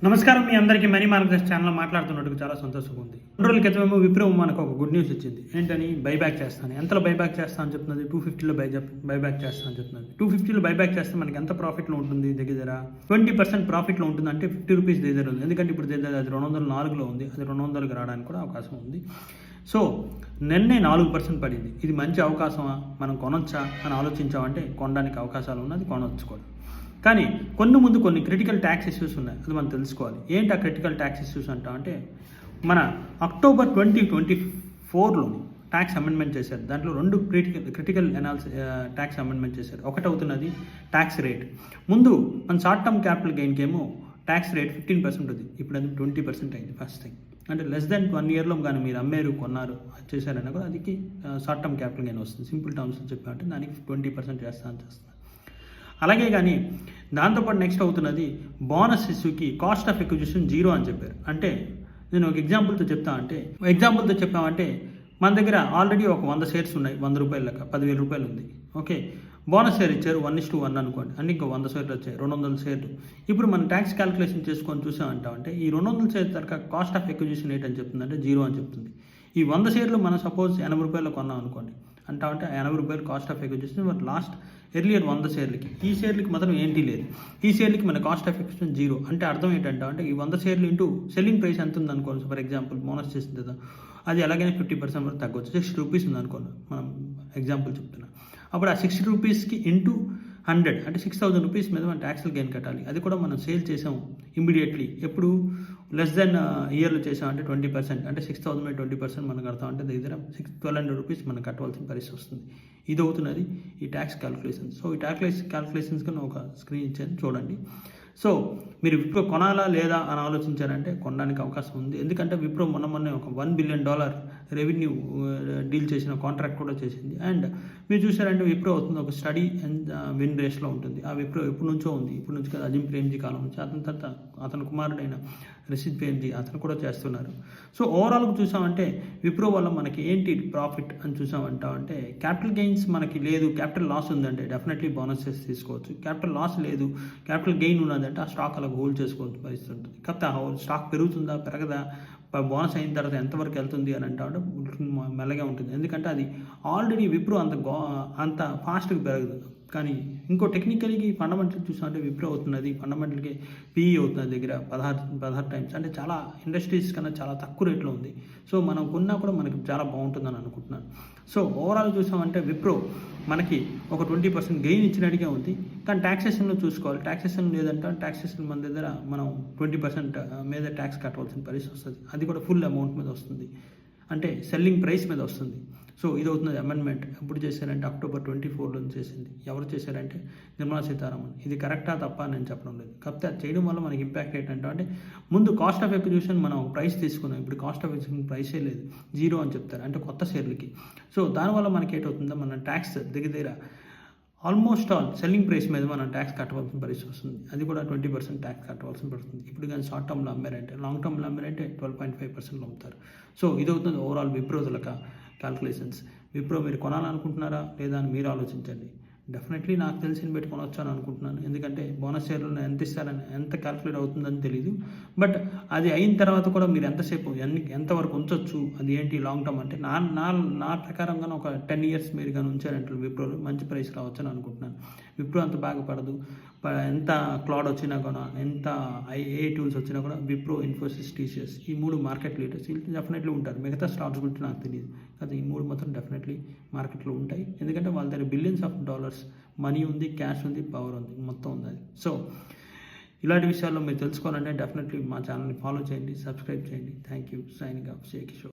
నమస్కారం, మీ అందరికీ money markets ఛానల్లో మాట్లాడుతున్నట్టుగా చాలా సంతోషంగా ఉంది. 2 రోజుల క్రితమేమో విప్రో మనకు ఒక గుడ్ న్యూస్ ఇచ్చింది. ఏంటని? బైబ్యాక్ చేస్తాను. ఎంతలో బైబ్యాక్ చేస్తా అని చెప్తున్నది? 250లో బైబ్యాక్ చేస్తా అని చెప్తున్నది. 250లో బైబ్యాక్ చేస్తే మనకి ఎంత ప్రాఫిట్లో ఉంటుంది? దగ్గర 20% ప్రాఫిట్లో ఉంటుంది. అంటే 50 రూపీస్ దగ్గర ఉంది. ఎందుకంటే ఇప్పుడు దగ్గర అది 204లో ఉంది. అది 200కి రావడానికి కూడా అవకాశం ఉంది. సో నిన్నే 4% పడింది. ఇది మంచి అవకాశమా, మనం కొనొచ్చా అని ఆలోచించామంటే కొనడానికి అవకాశాలు ఉన్నది, కొనొచ్చు కూడా. కానీ కొన్ని క్రిటికల్ ట్యాక్స్ ఇష్యూస్ ఉన్నాయి, అది మనం తెలుసుకోవాలి. ఏంటి ఆ క్రిటికల్ ట్యాక్స్ ఇష్యూస్ అంటే మన అక్టోబర్ 2024లోని ట్యాక్స్ అమెండ్మెంట్ చేశారు. దాంట్లో 2 క్రిటికల్ ట్యాక్స్ అమెండ్మెంట్ చేశారు. ఒకటి అవుతున్నది ట్యాక్స్ రేట్. ముందు మన షార్ట్ టర్మ్ క్యాపిటల్ గెయిన్కి ఏమో ట్యాక్స్ రేట్ 15% ఉంది. ఇప్పుడు అది 20% అయింది. ఫస్ట్ థింగ్ అంటే లెస్ దెన్ 1 ఇయర్లో కానీ మీరు అమ్మారు, కొన్నారు, చేశారన్నా కూడా అది షార్ట్ టర్మ్ క్యాపిటల్ గెయిన్ వస్తుంది. సింపుల్ టర్మ్స్ చెప్పామంటే దానికి 20% చేస్తాను. అలాగే కానీ దాంతోపాటు నెక్స్ట్ అవుతున్నది బోనస్ ఇష్యూకి కాస్ట్ ఆఫ్ ఎక్విజిషన్ 0 అని చెప్పారు. అంటే నేను ఒక ఎగ్జాంపుల్తో చెప్పామంటే మన దగ్గర ఆల్రెడీ ఒక 100 షేర్స్ ఉన్నాయి. 100 రూపాయల లెక్క 10,000 రూపాయలు ఉంది. ఓకే, బోనస్ షేర్ ఇచ్చారు 1:1 అనుకోండి. అన్ని ఇంకో 100 షేర్లు వచ్చాయి, 200 షేర్లు. ఇప్పుడు మనం ట్యాక్స్ క్యాలిక్యులేషన్ చేసుకొని చూసామంటే ఈ 200 షేర్ తరక కాస్ట్ ఆఫ్ ఎక్విజిషన్ ఏంటని చెప్తుందంటే 0 అని చెప్తుంది. ఈ 100 షేర్లు మనం సపోజ్ 80 రూపాయలు కొన్నాం అనుకోండి. అంటే 80 రూపాయలు cost of acquisition. But last earlier 100 షేర్లకి, ఈ షేర్లకి మాత్రం ఏంటి లేదు. ఈ షేర్లకి మన కాస్ట్ ఆఫ్ ఎక్విజిషన్ 0. అంటే అర్థం ఏంటంటే ఈ 100 షేర్లు ఇంటూ సెల్లింగ్ ప్రైస్ ఎంత ఉంది అనుకోండి. ఫర్ ఎగ్జాంపుల్ బోనస్ చేసింది కదా, అది అలాగనే 50% వరకు తగ్గవచ్చు. 60 రూపీస్ ఉంది అనుకోండి, మనం ఎగ్జాంపుల్ చెప్తున్నా. అప్పుడు ఆ 60 రూపీస్కి ఇంటూ 100 అంటే 6,000 రూపీస్ మీద మనం ట్యాక్స్లు గెయిన్ కట్టాలి. అది కూడా మనం సేల్ చేసాం ఇమీడియట్లీ. ఎప్పుడు లెస్ దెన్ ఇయర్లో చేసామంటే 20%, అంటే 6,000 మీద 20% మనం కడతామంటే దగ్గర 1,200 రూపీస్ మనం కట్టవలసిన పరిస్థితి వస్తుంది. ఇది అవుతున్నది ఈ ట్యాక్స్ క్యాలిక్యులేషన్స్. సో ఈ ట్యాక్స్ క్యాలిక్యులేషన్స్ కన్నా ఒక స్క్రీన్ ఇచ్చాను, చూడండి. సో మీరు విప్రో కొనాలా లేదా అని ఆలోచించారంటే కొనడానికి అవకాశం ఉంది. ఎందుకంటే విప్రో మొన్నే ఒక $1 బిలియన్ రెవెన్యూ డీల్ చేసిన కాంట్రాక్ట్ కూడా చేసింది. అండ్ మీరు చూసారంటే విప్రో అవుతుంది ఒక స్టడీ అండ్ విన్ రేస్లో ఉంటుంది. ఆ విప్రో ఎప్పటి నుంచో ఉంది, ఇప్పటి నుంచి కదా, అజిమ్ ప్రేమ్జీ కాలం నుంచి. అతని తర్వాత అతని కుమారుడైన రషీద్ ప్రేమ్జీ అతను కూడా చేస్తున్నారు. సో ఓవరాల్గా చూసామంటే విప్రో వల్ల మనకి ఏంటి ప్రాఫిట్ అని చూసామంటే క్యాపిటల్ గెయిన్స్ మనకి లేదు, క్యాపిటల్ లాస్ ఉందంటే డెఫినెట్లీ బోనసెస్ తీసుకోవచ్చు. క్యాపిటల్ లాస్ లేదు, క్యాపిటల్ గెయిన్ ఉన్నదంటే ఆ స్టాక్ అలా హోల్డ్ చేసుకోవచ్చు పరిస్థితి ఉంటుంది. కాకపోతే ఆ స్టాక్ పెరుగుతుందా పెరగదా, బోనస్ అయిన తర్వాత ఎంతవరకు వెళ్తుంది అని అంటే మెల్లగా ఉంటుంది. ఎందుకంటే అది ఆల్రెడీ విప్రో అంత ఫాస్ట్గా పెరగదు. కానీ ఇంకో టెక్నికల్కి ఫండమెంటల్ చూసామంటే విప్రో అవుతున్నది ఫండమెంటల్కి PE అవుతున్నది దగ్గర 16 టైమ్స్. అంటే చాలా ఇండస్ట్రీస్ కన్నా చాలా తక్కువ రేట్లో ఉంది. సో మనం కొన్నా కూడా మనకి చాలా బాగుంటుందని అనుకుంటున్నాను. సో ఓవరాల్ చూసామంటే విప్రో మనకి ఒక 20% గెయిన్ ఇచ్చినట్టుగా ఉంది. కానీ ట్యాక్సేషన్లో చూసుకోవాలి. ట్యాక్సేషన్ లేదంటే ట్యాక్సేషన్ మన దగ్గర మనం 20% మీద ట్యాక్స్ కట్టవలసిన పరిస్థితి వస్తుంది. అది కూడా ఫుల్ అమౌంట్ మీద వస్తుంది, అంటే సెల్లింగ్ ప్రైస్ మీద వస్తుంది. సో ఇది అవుతున్నది అమెండ్మెంట్. ఎప్పుడు చేశారంటే అక్టోబర్ 24లో చేసింది. ఎవరు చేశారంటే నిర్మలా సీతారామన్. ఇది కరెక్టా తప్ప అని నేను చెప్పడం లేదు. కాకపోతే అది చేయడం వల్ల మనకి ఇంపాక్ట్ ఏంటంటే ముందు కాస్ట్ ఆఫ్ ఎక్విజిషన్ మనం ప్రైస్ తీసుకున్నాం, ఇప్పుడు కాస్ట్ ఆఫ్ ఎక్విజిషన్ ప్రైసే లేదు, 0 అని చెప్తారు, అంటే కొత్త షేర్లకి. సో దానివల్ల మనకి ఏంటవుతుందో మన ట్యాక్స్ దగ్గర ఆల్మోస్ట్ ఆల్ సెల్లింగ్ ప్రైస్ మీద మనం ట్యాక్స్ కట్టవలసిన పరిస్థితి వస్తుంది. అది కూడా 20% ట్యాక్స్ కట్టవలసిన పడుతుంది. ఇప్పుడు కానీ షార్ట్ టర్మ్లో అమ్మారంటే, లాంగ్ టర్మ్లో అమ్మారంటే 12.5% అమ్ముతారు. సో ఇది అవుతుంది ఓవరాల్ విప్రో క్యాల్కులేషన్స్. విప్రో మీరు కొనాలనుకుంటున్నారా లేదా అని మీరు ఆలోచించండి. డెఫినెట్లీ నాకు తెలిసిన పెట్టి కొనవచ్చు అని అనుకుంటున్నాను. ఎందుకంటే బోనస్ షేర్లు ఎంత ఇస్తారని, ఎంత క్యాల్కులేట్ అవుతుందని తెలియదు. బట్ అది అయిన తర్వాత కూడా మీరు ఎంతవరకు ఉంచవచ్చు, అది ఏంటి లాంగ్ టర్మ్ అంటే నా ప్రకారంగా ఒక 10 ఇయర్స్ మీరు కానీ ఉంచారంటే విప్రోలో మంచి ప్రైస్ రావచ్చు అని అనుకుంటున్నాను. విప్రో అంత బాగా పడదు. ఎంత క్లౌడ్ వచ్చినా కూడా, ఎంత ఏ టూల్స్ వచ్చినా కూడా విప్రో, ఇన్ఫోసిస్, TCS ఈ 3 మార్కెట్ లీడర్స్ వీళ్ళు డెఫినెట్లీ ఉంటారు. మిగతా స్టాక్స్ గురించి నాకు తెలియదు, అది ఈ 3 మాత్రం డెఫినెట్లీ మార్కెట్లో ఉంటాయి. ఎందుకంటే వాళ్ళ దగ్గర బిలియన్స్ ఆఫ్ డాలర్స్ మనీ ఉంది, క్యాష్ ఉంది, పవర్ ఉంది, మొత్తం ఉంది అది. సో ఇలాంటి విషయాల్లో మీరు తెలుసుకోవాలంటే డెఫినెట్లీ మా ఛానల్ని ఫాలో చేయండి, సబ్స్క్రైబ్ చేయండి. Thank you. Signing off shake show.